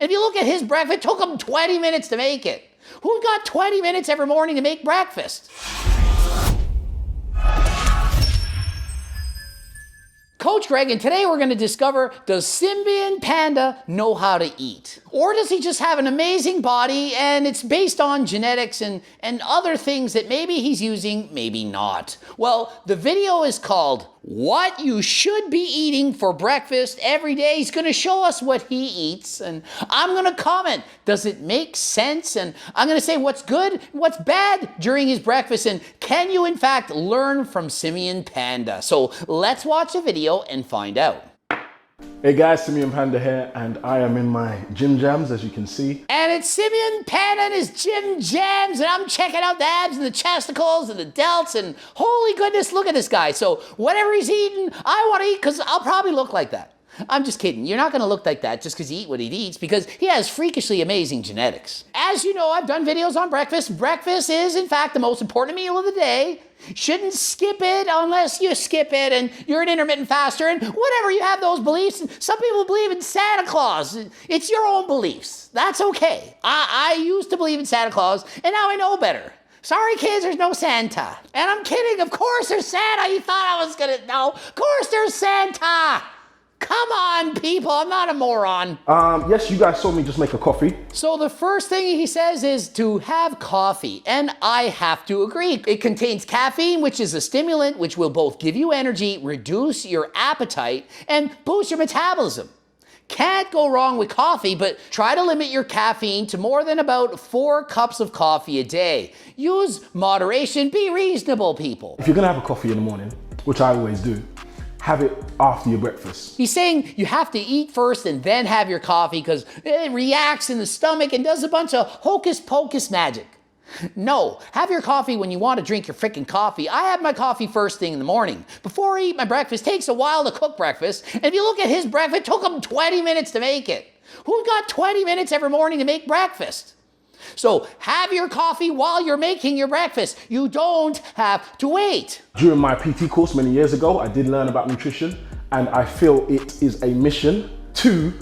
And if you look at his breakfast, it took him 20 minutes to make it. Who got 20 minutes every morning to make breakfast? Coach Greg, and today we're going to discover, does Simeon Panda know how to eat? Or does he just have an amazing body and it's based on genetics and other things that maybe he's using, maybe not? Well, the video is called What You Should Be Eating for Breakfast Every Day. He's going to show us what he eats, and I'm going to comment, does it make sense? And I'm going to say what's good, what's bad during his breakfast, and can you in fact learn from Simeon Panda? So let's watch the video and find out. Hey guys, Simeon Panda here, and I am in my gym jams, as you can see. And it's Simeon Panda and his gym jams, and I'm checking out the abs and the chesticles and the delts, and holy goodness, look at this guy. So whatever he's eating, I want to eat because I'll probably look like that. I'm just kidding. You're not going to look like that just because you eat what he eats, because he has freakishly amazing genetics. As you know, I've done videos on breakfast. Breakfast is, in fact, the most important meal of the day. Shouldn't skip it unless you skip it and you're an intermittent faster and whatever, you have those beliefs. Some people believe in Santa Claus. It's your own beliefs. That's okay. I used to believe in Santa Claus, and now I know better. Sorry, kids, there's no Santa. And I'm kidding. Of course there's Santa. You thought I was going to know. Of course there's Santa. Come on, people, I'm not a moron. Yes, you guys saw me just make a coffee. So the first thing he says is to have coffee, and I have to agree. It contains caffeine, which is a stimulant, which will both give you energy, reduce your appetite, and boost your metabolism. Can't go wrong with coffee, but try to limit your caffeine to more than about 4 cups of coffee a day. Use moderation, be reasonable, people. If you're gonna have a coffee in the morning, which I always do, have it after your breakfast. He's saying you have to eat first and then have your coffee because it reacts in the stomach and does a bunch of hocus pocus magic. No, have your coffee when you want to drink your freaking coffee. I have my coffee first thing in the morning. Before I eat my breakfast, it takes a while to cook breakfast. And if you look at his breakfast, it took him 20 minutes to make it. Who got 20 minutes every morning to make breakfast? So have your coffee while you're making your breakfast. You don't have to wait. During my PT course many years ago, I did learn about nutrition, and I feel it is a mission to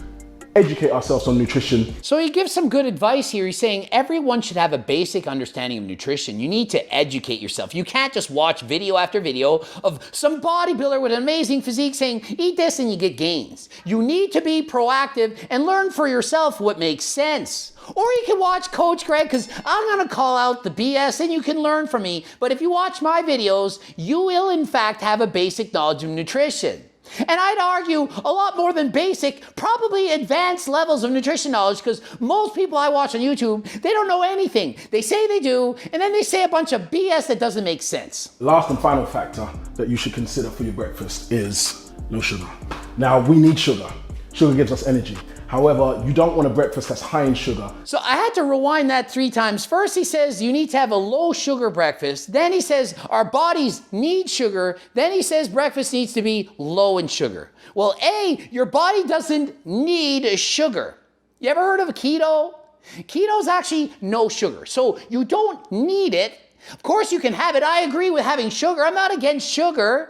educate ourselves on nutrition. So he gives some good advice here. He's saying everyone should have a basic understanding of nutrition. You need to educate yourself. You can't just watch video after video of some bodybuilder with an amazing physique saying, eat this and you get gains. You need to be proactive and learn for yourself what makes sense. Or you can watch Coach Greg, because I'm going to call out the BS and you can learn from me. But if you watch my videos, you will in fact have a basic knowledge of nutrition. And I'd argue a lot more than basic, probably advanced levels of nutrition knowledge, because most people I watch on YouTube, they don't know anything. They say they do, and then they say a bunch of BS that doesn't make sense. Last and final factor that you should consider for your breakfast is no sugar. Now, we need sugar. Sugar gives us energy. However, you don't want a breakfast that's high in sugar. So I had to rewind that 3 times. First, he says you need to have a low sugar breakfast. Then he says our bodies need sugar. Then he says breakfast needs to be low in sugar. Well, A, your body doesn't need sugar. You ever heard of a keto? Keto is actually no sugar. So you don't need it. Of course, you can have it. I agree with having sugar. I'm not against sugar.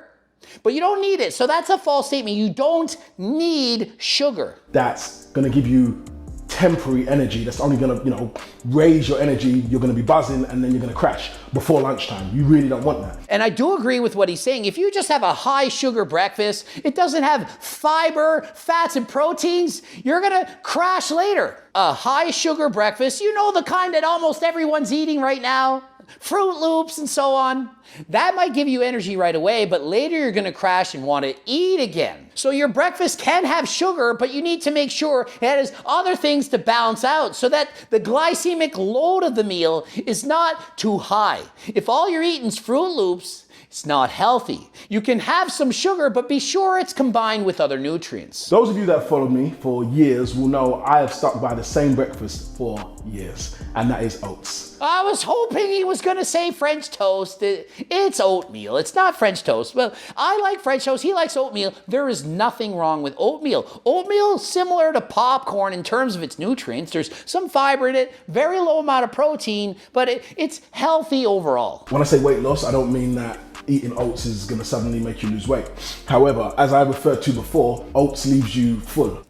But you don't need it. So that's a false statement. You don't need sugar. That's gonna give you temporary energy. That's only gonna, raise your energy. You're gonna be buzzing and then you're gonna crash before lunchtime. You really don't want that. And I do agree with what he's saying. If you just have a high sugar breakfast, it doesn't have fiber, fats, and proteins, you're gonna crash later. A high sugar breakfast, you know, the kind that almost everyone's eating right now, Fruit Loops and so on. That might give you energy right away, but later you're gonna crash and want to eat again. So your breakfast can have sugar, but you need to make sure it has other things to balance out so that the glycemic load of the meal is not too high. If all you're eating is Fruit Loops, it's not healthy. You can have some sugar, but be sure it's combined with other nutrients. Those of you that have followed me for years will know I have stuck by the same breakfast for years, and that is oats. I was hoping he was gonna say French toast. It's oatmeal, it's not French toast. Well, I like French toast, he likes oatmeal. There is nothing wrong with oatmeal. Oatmeal is similar to popcorn in terms of its nutrients. There's some fiber in it, very low amount of protein, but it's healthy overall. When I say weight loss, I don't mean that eating oats is gonna suddenly make you lose weight. However, as I referred to before, oats leaves you full.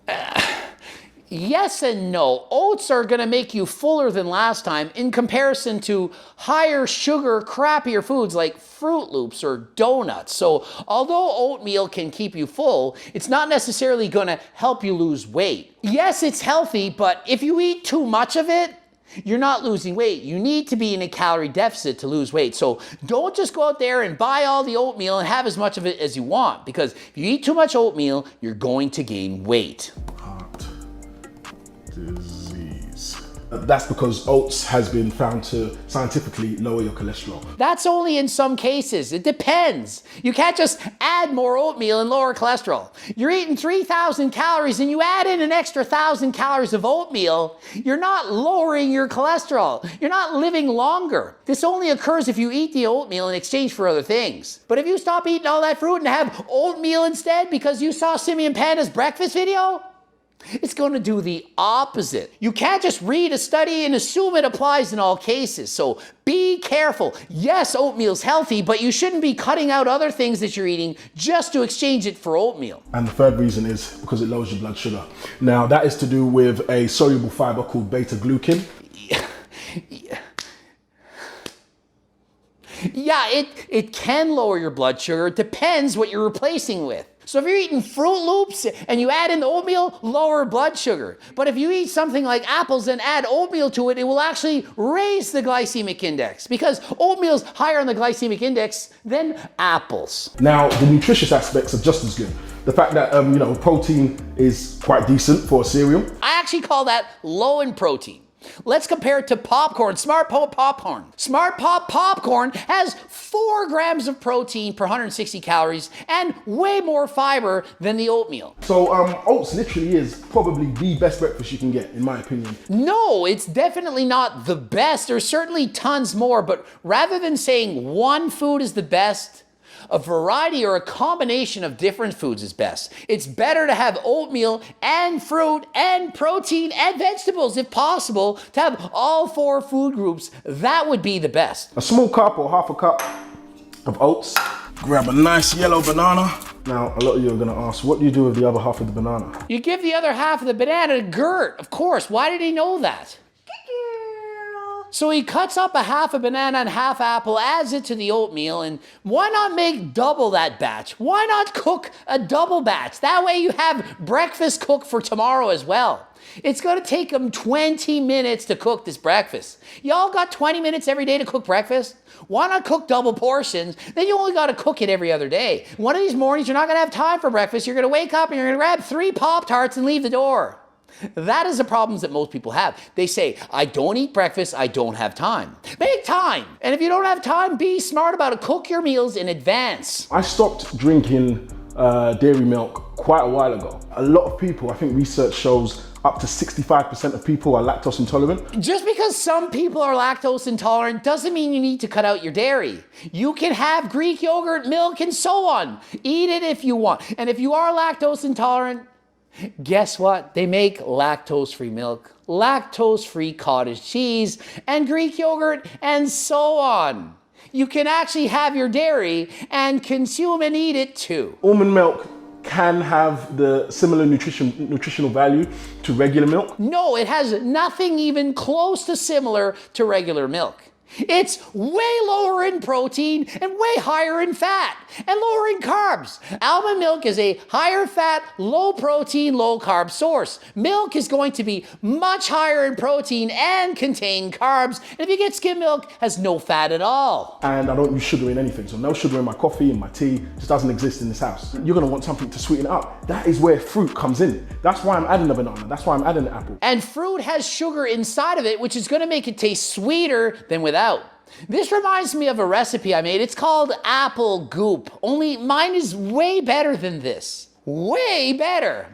Yes and no. Oats are going to make you fuller than last time in comparison to higher sugar, crappier foods like Fruit Loops or donuts. So although oatmeal can keep you full, it's not necessarily going to help you lose weight. Yes, it's healthy, but if you eat too much of it, you're not losing weight. You need to be in a calorie deficit to lose weight. So don't just go out there and buy all the oatmeal and have as much of it as you want, because if you eat too much oatmeal, you're going to gain weight. Heart disease. That's because oats has been found to scientifically lower your cholesterol. That's only in some cases. It depends. You can't just add more oatmeal and lower cholesterol. You're eating 3,000 calories and you add in an extra 1,000 calories of oatmeal, you're not lowering your cholesterol. You're not living longer. This only occurs if you eat the oatmeal in exchange for other things. But if you stop eating all that fruit and have oatmeal instead because you saw Simeon Panda's breakfast video, it's going to do the opposite. You can't just read a study and assume it applies in all cases. So be careful. Yes, oatmeal's healthy, but you shouldn't be cutting out other things that you're eating just to exchange it for oatmeal. And the third reason is because it lowers your blood sugar. Now, that is to do with a soluble fiber called beta-glucan. Yeah, it can lower your blood sugar. It depends what you're replacing with. So if you're eating Fruit Loops and you add in the oatmeal, lower blood sugar. But if you eat something like apples and add oatmeal to it, it will actually raise the glycemic index, because oatmeal's higher on the glycemic index than apples. Now, the nutritious aspects are just as good. The fact that, protein is quite decent for a cereal. I actually call that low in protein. Let's compare it to popcorn, Smart Pop popcorn. Smart Pop popcorn has 4 grams of protein per 160 calories and way more fiber than the oatmeal. So oats literally is probably the best breakfast you can get, in my opinion. No, it's definitely not the best. There's certainly tons more, but rather than saying one food is the best, a variety or a combination of different foods is best. It's better to have oatmeal and fruit and protein and vegetables, if possible, to have all 4 food groups. That would be the best. A small cup or half a cup of oats. Grab a nice yellow banana. Now, a lot of you are going to ask, what do you do with the other half of the banana? You give the other half of the banana to Gert, of course. Why did he know that? So he cuts up a half a banana and half apple, adds it to the oatmeal, and why not make double that batch? Why not cook a double batch? That way you have breakfast cooked for tomorrow as well. It's going to take him 20 minutes to cook this breakfast. Y'all got 20 minutes every day to cook breakfast? Why not cook double portions? Then you only got to cook it every other day. One of these mornings, you're not going to have time for breakfast. You're going to wake up and you're going to grab 3 Pop-Tarts and leave the door. That is the problems that most people have. They say, I don't eat breakfast, I don't have time. Make time. And if you don't have time, be smart about it. Cook your meals in advance. I stopped drinking dairy milk quite a while ago. A lot of people, I think research shows up to 65% of people are lactose intolerant. Just because some people are lactose intolerant doesn't mean you need to cut out your dairy. You can have Greek yogurt, milk, and so on. Eat it if you want. And if you are lactose intolerant, guess what? They make lactose-free milk, lactose-free cottage cheese, and Greek yogurt, and so on. You can actually have your dairy and consume and eat it too. Almond milk can have the similar nutritional value to regular milk. No, it has nothing even close to similar to regular milk. It's way lower in protein and way higher in fat and lower in carbs. Almond milk is a higher fat, low protein, low carb source. Milk is going to be much higher in protein and contain carbs. And if you get skim milk, it has no fat at all. And I don't use sugar in anything. So no sugar in my coffee, in my tea. It just doesn't exist in this house. You're going to want something to sweeten it up. That is where fruit comes in. That's why I'm adding the banana. That's why I'm adding the apple. And fruit has sugar inside of it, which is going to make it taste sweeter than without. This reminds me of a recipe I made. It's called apple goop, only mine is way better than this. Way better.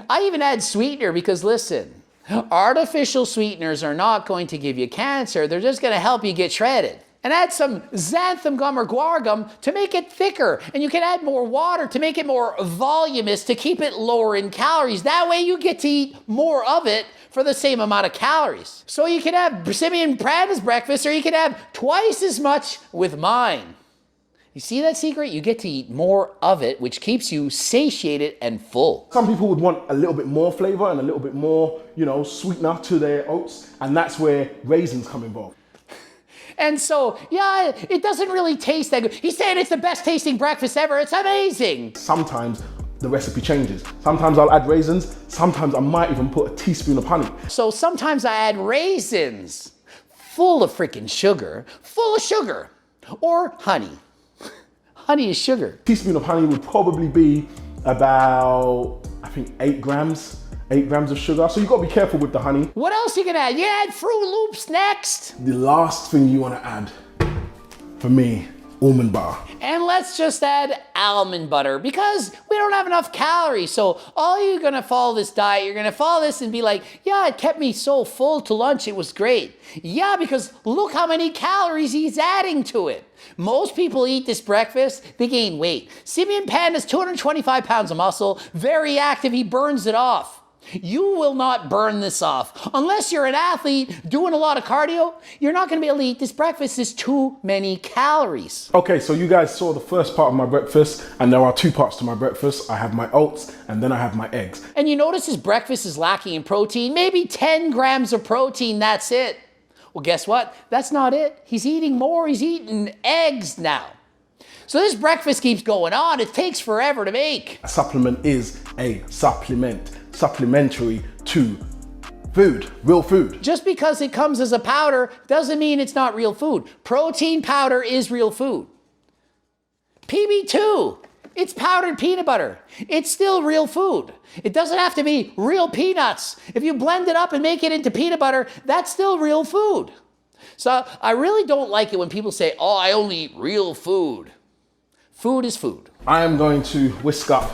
I even add sweetener because listen, artificial sweeteners are not going to give you cancer. They're just going to help you get shredded. And add some xanthan gum or guar gum to make it thicker. And you can add more water to make it more voluminous to keep it lower in calories. That way you get to eat more of it for the same amount of calories. So you can have Simeon Panda's breakfast or you can have twice as much with mine. You see that secret? You get to eat more of it, which keeps you satiated and full. Some people would want a little bit more flavor and a little bit more, sweetener to their oats, and that's where raisins come involved. And so, yeah, it doesn't really taste that good. He's saying it's the best tasting breakfast ever. It's amazing. Sometimes the recipe changes. Sometimes I'll add raisins. Sometimes I might even put a teaspoon of honey. So sometimes I add raisins full of freaking sugar, or honey. Honey is sugar. A teaspoon of honey would probably be about, I think, 8 grams. 8 grams of sugar. So you've got to be careful with the honey. What else you gonna add? You add Fruit Loops next. The last thing you want to add, for me, almond butter. And let's just add almond butter because we don't have enough calories. So all you're gonna follow this diet, you're gonna follow this and be like, yeah, it kept me so full to lunch, it was great. Yeah, because look how many calories he's adding to it. Most people eat this breakfast, they gain weight. Simeon Panda's 225 pounds of muscle, very active, he burns it off. You will not burn this off. Unless you're an athlete doing a lot of cardio, you're not going to be able to eat this breakfast. There's too many calories. Okay, so you guys saw the first part of my breakfast, and there are 2 parts to my breakfast. I have my oats, and then I have my eggs. And you notice his breakfast is lacking in protein, maybe 10 grams of protein, that's it. Well, guess what? That's not it. He's eating more. He's eating eggs now. So this breakfast keeps going on. It takes forever to make. A supplement is a supplement. Supplementary to food, real food. Just because it comes as a powder doesn't mean it's not real food. Protein powder is real food. PB2, it's powdered peanut butter. It's still real food. It doesn't have to be real peanuts. If you blend it up and make it into peanut butter, that's still real food. So I really don't like it when people say, oh, I only eat real food. Food is food. I am going to whisk up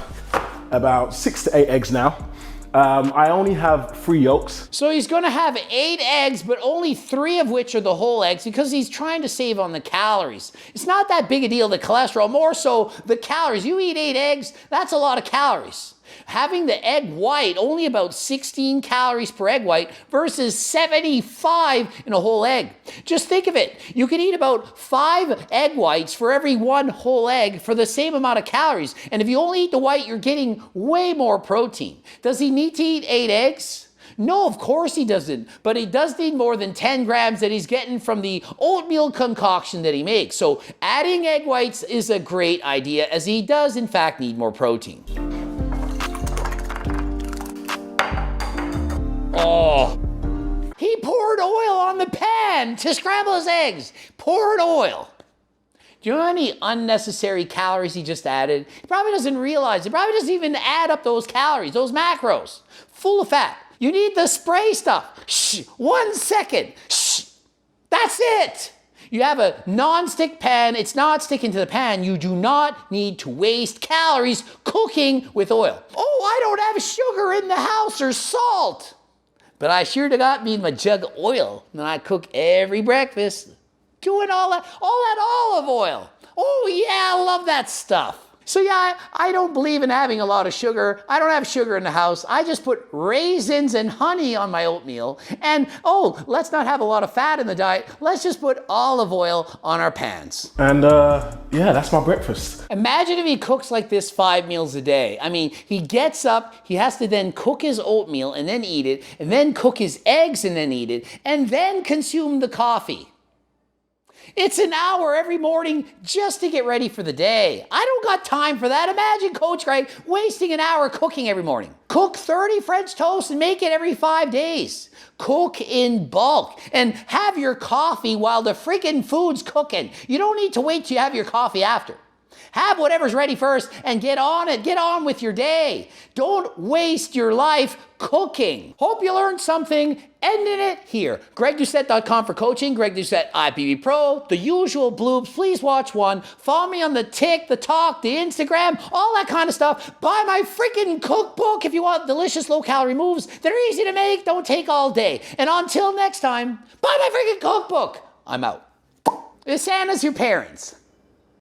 about 6 to 8 eggs now. I only have 3 yolks. So he's going to have 8 eggs, but only 3 of which are the whole eggs because he's trying to save on the calories. It's not that big a deal, the cholesterol, more so the calories. You eat 8 eggs, that's a lot of calories. Having the egg white, only about 16 calories per egg white versus 75 in a whole egg. Just think of it. You can eat about 5 egg whites for every 1 whole egg for the same amount of calories. And if you only eat the white, you're getting way more protein. Does he need to eat 8 eggs? No, of course he doesn't. But he does need more than 10 grams that he's getting from the oatmeal concoction that he makes. So adding egg whites is a great idea as he does in fact need more protein. Oh, he poured oil on the pan to scramble his eggs. Poured oil. Do you know how many unnecessary calories he just added? He probably doesn't realize. He probably doesn't even add up those calories, those macros. Full of fat. You need the spray stuff. Shh, 1 second. Shh, that's it. You have a non-stick pan. It's not sticking to the pan. You do not need to waste calories cooking with oil. Oh, I don't have sugar in the house or salt. But I sure got me my jug of oil, and I cook every breakfast. Doing all that olive oil. Oh yeah, I love that stuff. So yeah, I don't believe in having a lot of sugar. I don't have sugar in the house. I just put raisins and honey on my oatmeal. And oh, let's not have a lot of fat in the diet. Let's just put olive oil on our pans. And yeah, that's my breakfast. Imagine if he cooks like this 5 meals a day. I mean, he gets up, he has to then cook his oatmeal and then eat it, and then cook his eggs and then eat it, and then consume the coffee. It's an hour every morning just to get ready for the day. I don't got time for that. Imagine Coach Greg wasting an hour cooking every morning. Cook 30 French toasts and make it every 5 days. Cook in bulk and have your coffee while the freaking food's cooking. You don't need to wait till you have your coffee after. Have whatever's ready first and get on it. Get on with your day. Don't waste your life cooking. Hope you learned something. Ending it here. GregDoucette.com for coaching. Greg Doucette, IPB Pro. The usual bloops. Please watch one. Follow me on the Tik, the Talk, the Instagram, all that kind of stuff. Buy my freaking cookbook if you want delicious low-calorie moves that are easy to make, don't take all day. And until next time, buy my freaking cookbook. I'm out. Santa's your parents.